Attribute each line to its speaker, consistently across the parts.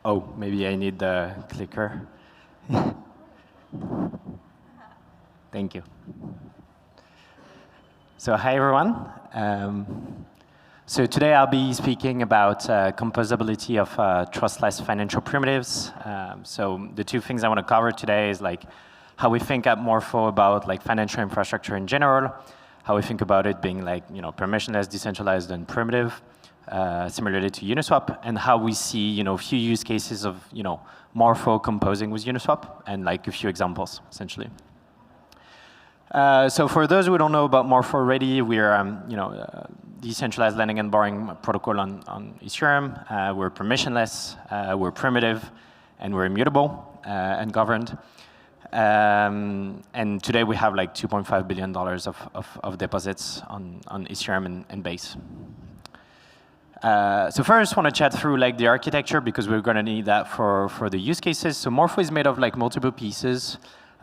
Speaker 1: Oh, maybe I need the clicker. Thank you. So hi, everyone. So today I'll be speaking about composability of trustless financial primitives. So the two things I want to cover today is like how we think at Morpho about like financial infrastructure in general, how we think about it being like permissionless, decentralized, and primitive, similarly to Uniswap, and how we see a few use cases of Morpho composing with Uniswap, and like a few examples essentially. So for those who don't know about Morpho already, we're decentralized lending and borrowing protocol on Ethereum. We're permissionless, we're primitive, and we're immutable and governed. And today we have like $2.5 billion of deposits on Ethereum and Base. So first, I want to chat through like the architecture because we're going to need that for the use cases. So Morpho is made of like multiple pieces.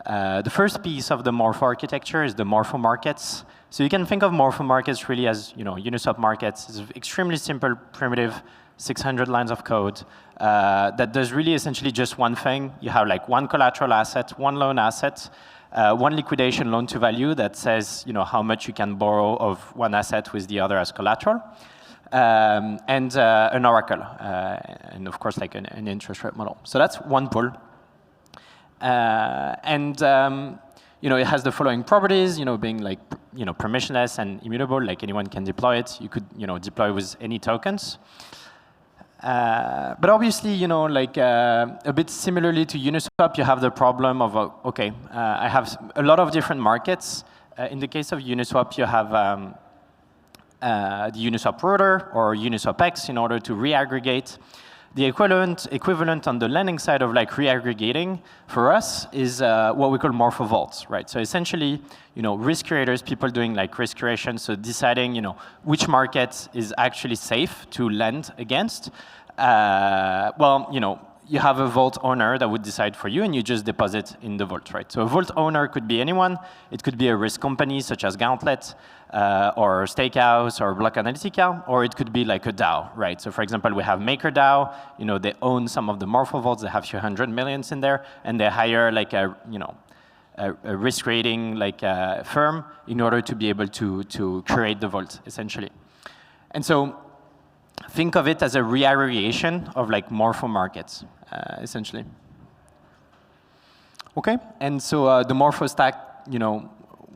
Speaker 1: The first piece of the Morpho architecture is the Morpho markets. So you can think of Morpho markets really as Uniswap markets. It's extremely simple, primitive, 600 lines of code that does really essentially just one thing. You have like one collateral asset, one loan asset, one liquidation loan to value that says how much you can borrow of one asset with the other as collateral. And an oracle, and of course like an interest rate model. So that's one pool. It has the following properties, being like permissionless and immutable, like anyone can deploy it. You could deploy with any tokens. But obviously, a bit similarly to Uniswap, you have the problem of I have a lot of different markets. In the case of Uniswap, you have the Uniswap router or Uniswap X in order to reaggregate. The equivalent on the lending side of like reaggregating for us is what we call Morpho vaults, right? So essentially, risk creators, people doing like risk creation, so deciding, which market is actually safe to lend against. You have a vault owner that would decide for you, and you just deposit in the vault, right? So a vault owner could be anyone. It could be a risk company such as Gauntlet, or Stakehouse, or Block Analytica, or it could be like a DAO, right? So for example, we have MakerDAO. They own some of the Morpho vaults. They have a few hundred millions in there, and they hire like a risk rating like firm in order to be able to create the vault, essentially. And so think of it as a reaggregation of like Morpho markets, essentially. Okay, and so the Morpho stack,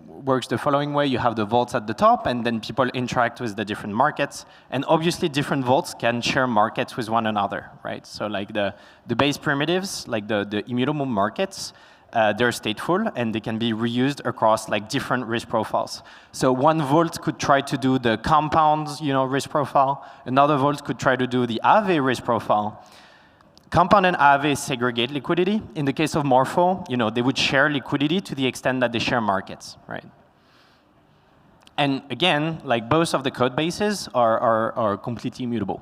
Speaker 1: works the following way. You have the vaults at the top, and then people interact with the different markets. And obviously, different vaults can share markets with one another, right? So like the base primitives, like the immutable markets, they're stateful, and they can be reused across like different risk profiles. So one vault could try to do the compound, risk profile. Another vault could try to do the Aave risk profile. Compound and Aave segregate liquidity. In the case of Morpho, they would share liquidity to the extent that they share markets, right? And again, like both of the code bases are completely immutable.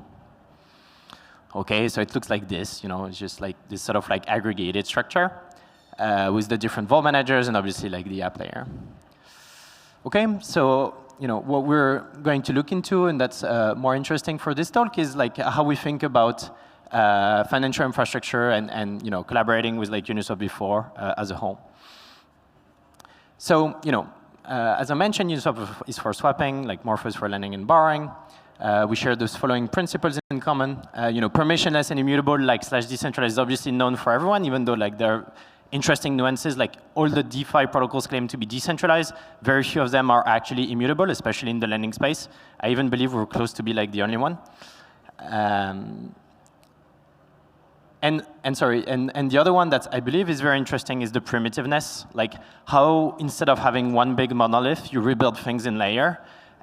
Speaker 1: Okay, so it looks like this. It's just like this sort of like aggregated structure. With the different vault managers and obviously like the app layer. Okay, so what we're going to look into, and that's more interesting for this talk, is like how we think about financial infrastructure and collaborating with like Uniswap before as a whole. So as I mentioned, Uniswap is for swapping, like Morpho is for lending and borrowing. We share those following principles in common. Permissionless and immutable, like / decentralized, is obviously known for everyone, even though like there are interesting nuances. Like all the DeFi protocols claim to be decentralized. Very few of them are actually immutable, especially in the lending space. I even believe we're close to be like the only one. And the other one that I believe is very interesting is the primitiveness, like how instead of having one big monolith, you rebuild things in layer,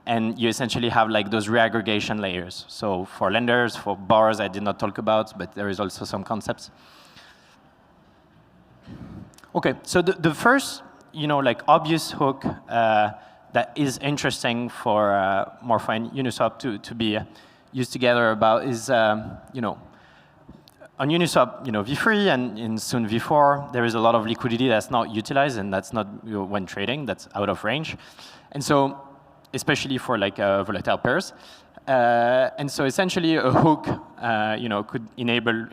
Speaker 1: and you essentially have like those reaggregation layers. So for lenders, for borrowers, I did not talk about, but there is also some concepts. Okay, so the first, like obvious hook that is interesting for Morpho and Uniswap to be used together about is, on Uniswap, V3 and soon V4, there is a lot of liquidity that's not utilized, and that's not when trading, that's out of range. And so, especially for like volatile pairs, And so essentially a hook could enable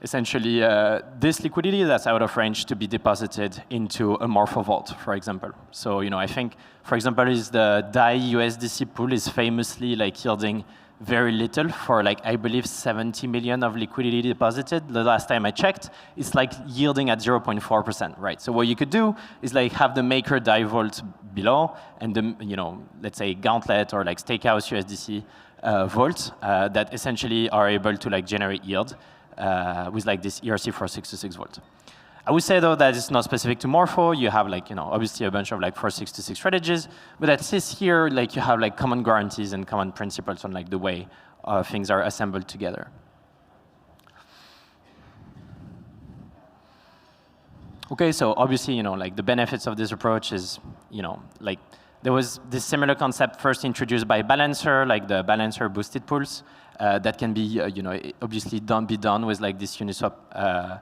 Speaker 1: essentially this liquidity that's out of range to be deposited into a Morpho vault, for example. So I think, for example, is the DAI USDC pool is famously yielding very little for I believe 70 million of liquidity deposited. The last time I checked, it's yielding at 0.4%, right? So what you could do is have the maker DAI vault below, and the let's say Gauntlet or Stakehouse USDC vault that essentially are able to generate yield with this ERC-466 vault. I would say, though, that it's not specific to Morpho. You have, obviously a bunch of 466 strategies. But at least here, you have, common guarantees and common principles on, the way things are assembled together. OK, so obviously, the benefits of this approach is, there was this similar concept first introduced by Balancer, the Balancer boosted pools that can be, obviously be done with, this Uniswap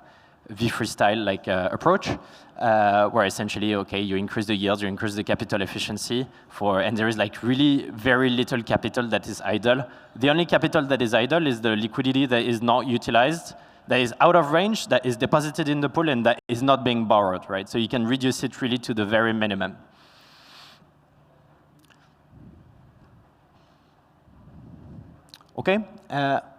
Speaker 1: V3 style approach, where essentially, OK, you increase the yield, you increase the capital efficiency, and there is really very little capital that is idle. The only capital that is idle is the liquidity that is not utilized, that is out of range, that is deposited in the pool, and that is not being borrowed, right? So you can reduce it really to the very minimum. OK,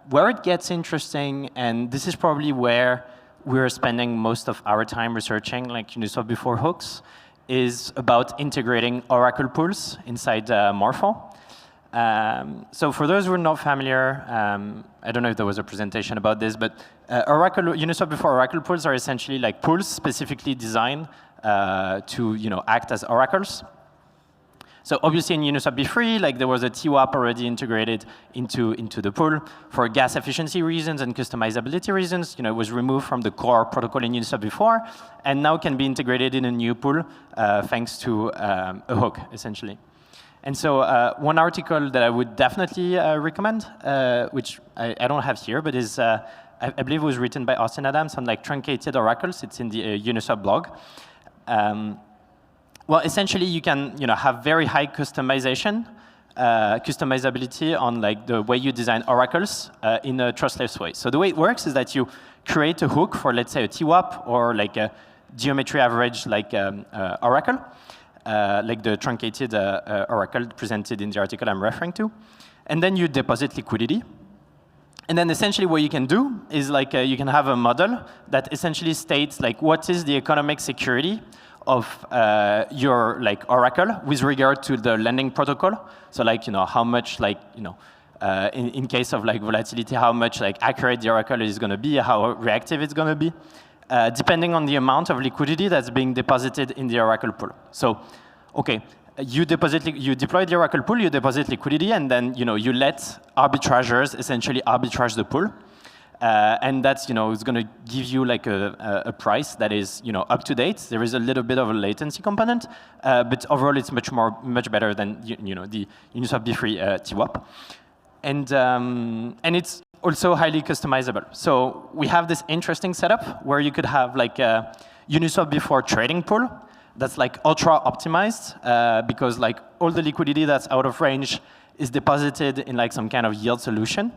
Speaker 1: where it gets interesting, and this is probably where we're spending most of our time researching Uniswap before hooks, is about integrating Oracle pools inside Morpho. So for those who are not familiar, I don't know if there was a presentation about this, but Uniswap before Oracle pools are essentially pools specifically designed to act as oracles. So obviously in Uniswap v3, there was a TWAP already integrated into the pool for gas efficiency reasons and customizability reasons. It was removed from the core protocol in Uniswap before, and now can be integrated in a new pool thanks to a hook, essentially. And so one article that I would definitely recommend, which I don't have here, but is I believe it was written by Austin Adams on truncated oracles. It's in the Uniswap blog. Well, essentially, you can have very high customization, customizability on the way you design oracles in a trustless way. So the way it works is that you create a hook for, let's say, a TWAP or a geometry average oracle, the truncated oracle presented in the article I'm referring to. And then you deposit liquidity. And then essentially what you can do is you can have a model that essentially states what is the economic security of your oracle with regard to the lending protocol. So how much in case of volatility, how much accurate the oracle is going to be, how reactive it's going to be, depending on the amount of liquidity that's being deposited in the oracle pool. So, OK, you deploy the oracle pool, you deposit liquidity, and then you let arbitrageurs essentially arbitrage the pool. And that's it's going to give you a price that is up to date. There is a little bit of a latency component, but overall it's much better than the Uniswap v3 TWAP. And it's also highly customizable. So we have this interesting setup where you could have a Uniswap before trading pool that's ultra optimized because all the liquidity that's out of range is deposited in some kind of yield solution.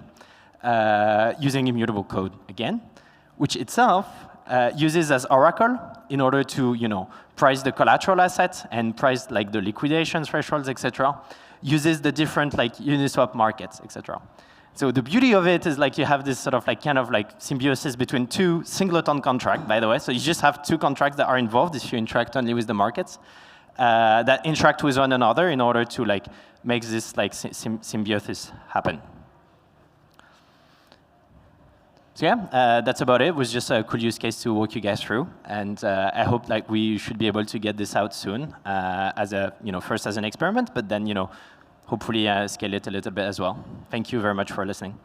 Speaker 1: Using immutable code again, which itself uses as oracle in order to price the collateral asset and price the liquidation thresholds, etc. Uses the different Uniswap markets, etc. So the beauty of it is you have this sort of kind of symbiosis between two singleton contracts, by the way. So you just have two contracts that are involved if you interact only with the markets that interact with one another in order to make this symbiosis happen. So yeah, that's about it. It was just a cool use case to walk you guys through, and I hope we should be able to get this out soon as a first as an experiment, but then hopefully scale it a little bit as well. Thank you very much for listening.